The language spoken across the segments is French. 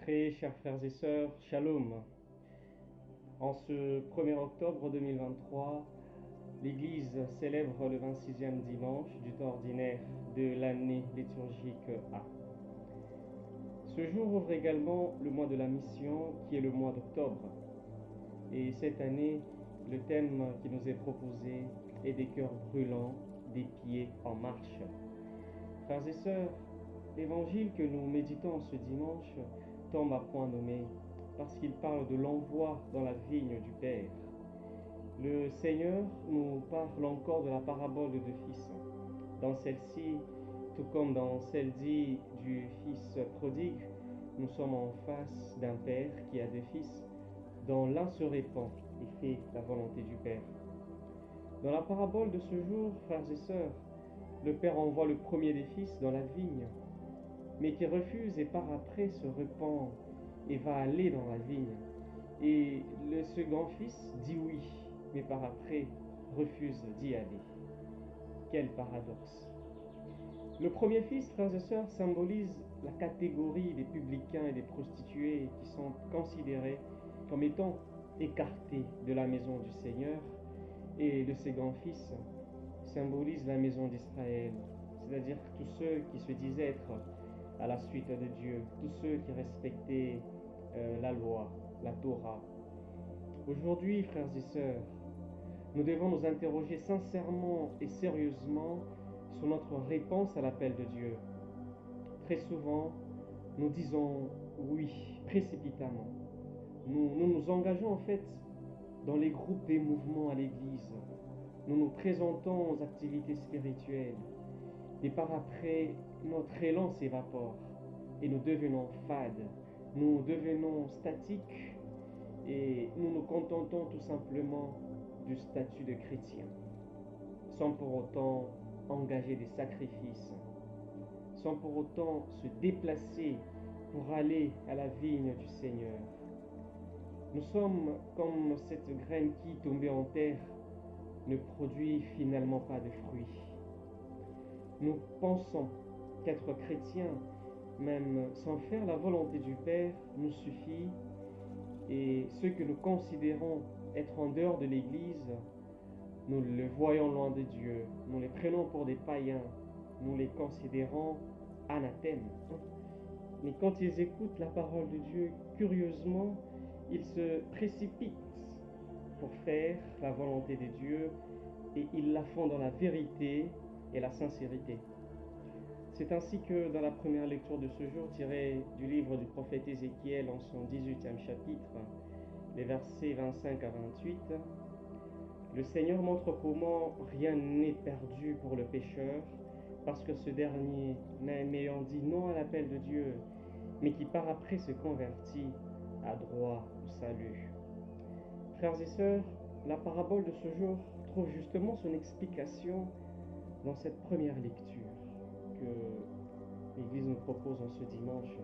Très chers frères et sœurs, Shalom. En ce 1er octobre 2023, l'Église célèbre le 26e dimanche du temps ordinaire de l'année liturgique A. Ce jour ouvre également le mois de la mission qui est le mois d'octobre. Et cette année, le thème qui nous est proposé est des cœurs brûlants, des pieds en marche. Frères et sœurs, l'évangile que nous méditons ce dimanche tombe à point nommé parce qu'il parle de l'envoi dans la vigne du Père. Le Seigneur nous parle encore de la parabole de deux fils. Dans celle-ci, tout comme dans celle dit du fils prodigue, nous sommes en face d'un père qui a deux fils, dont l'un se répand et fait la volonté du Père. Dans la parabole de ce jour, frères et sœurs, le père envoie le premier des fils dans la vigne, mais qui refuse et par après se repent et va aller dans la vigne. Et le second fils dit oui, mais par après refuse d'y aller. Quel paradoxe! Le premier fils, frères et sœurs, symbolise la catégorie des publicains et des prostituées qui sont considérés comme étant écartés de la maison du Seigneur. Et le second fils symbolise la maison d'Israël, c'est-à-dire tous ceux qui se disaient être à la suite de Dieu, tous ceux qui respectaient la loi, la Torah. Aujourd'hui, frères et sœurs, nous devons nous interroger sincèrement et sérieusement sur notre réponse à l'appel de Dieu. Très souvent, nous disons oui précipitamment. Nous nous engageons en fait dans les groupes et mouvements à l'église. Nous nous présentons aux activités spirituelles. Et par après, notre élan s'évapore et nous devenons fades, nous devenons statiques et nous nous contentons tout simplement du statut de chrétien, sans pour autant engager des sacrifices, sans pour autant se déplacer pour aller à la vigne du Seigneur. Nous sommes comme cette graine qui, tombée en terre, ne produit finalement pas de fruits. Nous pensons qu'être chrétien, même sans faire la volonté du Père, nous suffit, et ceux que nous considérons être en dehors de l'Église, nous les voyons loin de Dieu, nous les prenons pour des païens, nous les considérons anathèmes. Mais quand ils écoutent la parole de Dieu, curieusement, ils se précipitent pour faire la volonté de Dieu et ils la font dans la vérité et la sincérité. C'est ainsi que dans la première lecture de ce jour, tirée du livre du prophète Ézéchiel en son 18e chapitre, les versets 25 à 28, le Seigneur montre comment rien n'est perdu pour le pécheur, parce que ce dernier, même ayant dit non à l'appel de Dieu, mais qui par après se convertit, a droit au salut. Frères et sœurs, la parabole de ce jour trouve justement son explication dans cette première lecture que l'Église nous propose en ce dimanche.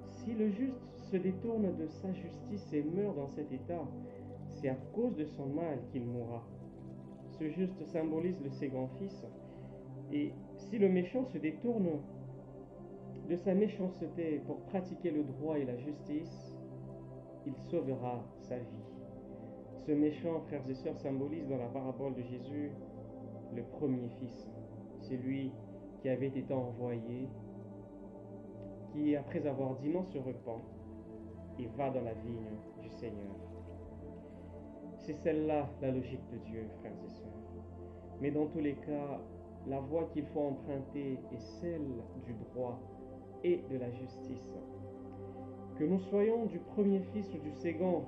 Si le juste se détourne de sa justice et meurt dans cet état, c'est à cause de son mal qu'il mourra. Ce juste symbolise le second fils. Et si le méchant se détourne de sa méchanceté pour pratiquer le droit et la justice, il sauvera sa vie. Ce méchant, frères et sœurs, symbolise dans la parabole de Jésus le premier fils. C'est lui qui avait été envoyé, qui après avoir dit non se repent et va dans la vigne du Seigneur. C'est celle-là la logique de Dieu, frères et sœurs. Mais dans tous les cas, la voie qu'il faut emprunter est celle du droit et de la justice. Que nous soyons du premier fils ou du second,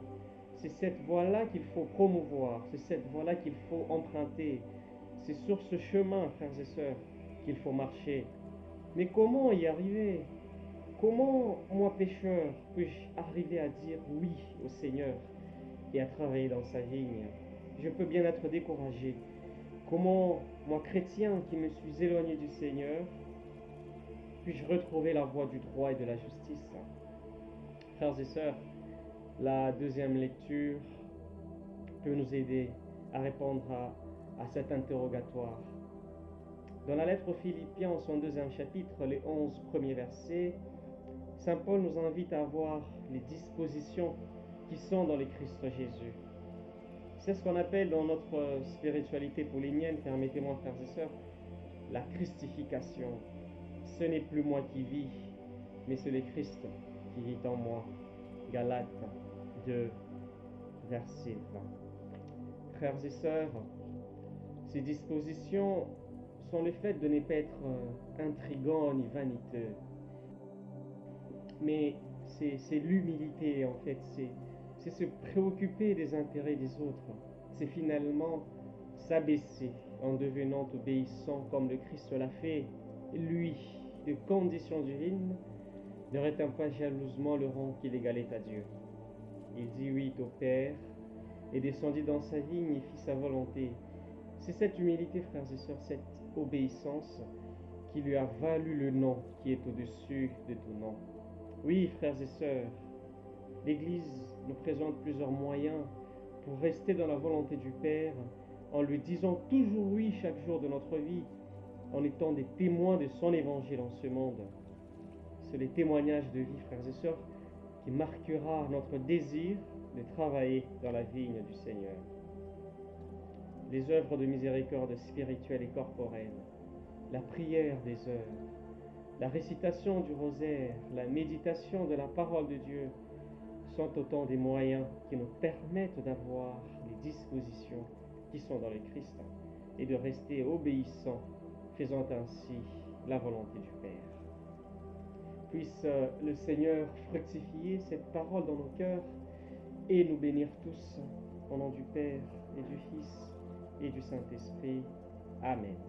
c'est cette voie-là qu'il faut promouvoir, c'est cette voie-là qu'il faut emprunter. C'est sur ce chemin, frères et sœurs, qu'il faut marcher. Mais comment y arriver? Comment, moi pécheur, puis-je arriver à dire oui au Seigneur et à travailler dans sa vigne? Je peux bien être découragé. Comment, moi chrétien qui me suis éloigné du Seigneur, puis-je retrouver la voie du droit et de la justice? Frères et sœurs, la deuxième lecture peut nous aider à répondre à cet interrogatoire. Dans la lettre aux Philippiens, en son 2e chapitre, les 11 premiers versets, Saint Paul nous invite à voir les dispositions qui sont dans le Christ Jésus. C'est ce qu'on appelle dans notre spiritualité paulinienne, permettez-moi frères et sœurs, la christification. Ce n'est plus moi qui vis, mais c'est le Christ qui vit en moi. Galates 2, verset 20. Frères et sœurs, ces dispositions sont le fait de ne pas être intrigants ni vaniteux. Mais c'est l'humilité en fait, c'est se préoccuper des intérêts des autres. C'est finalement s'abaisser en devenant obéissant comme le Christ l'a fait, lui, de condition divine, ne rétint pas jalousement le rang qu'il égalait à Dieu. Il dit oui au Père et descendit dans sa vigne et fit sa volonté. C'est cette humilité, frères et sœurs, cette obéissance qui lui a valu le nom qui est au-dessus de tout nom. Oui, frères et sœurs, l'Église nous présente plusieurs moyens pour rester dans la volonté du Père en lui disant toujours oui chaque jour de notre vie, en étant des témoins de son évangile en ce monde. C'est le témoignage de vie, frères et sœurs, qui marquera notre désir de travailler dans la vigne du Seigneur. Les œuvres de miséricorde spirituelle et corporelle, la prière des heures, la récitation du rosaire, la méditation de la parole de Dieu sont autant des moyens qui nous permettent d'avoir les dispositions qui sont dans le Christ et de rester obéissants, faisant ainsi la volonté du Père. Puisse le Seigneur fructifier cette parole dans nos cœurs et nous bénir tous au nom du Père et du Fils et du Saint-Esprit. Amen.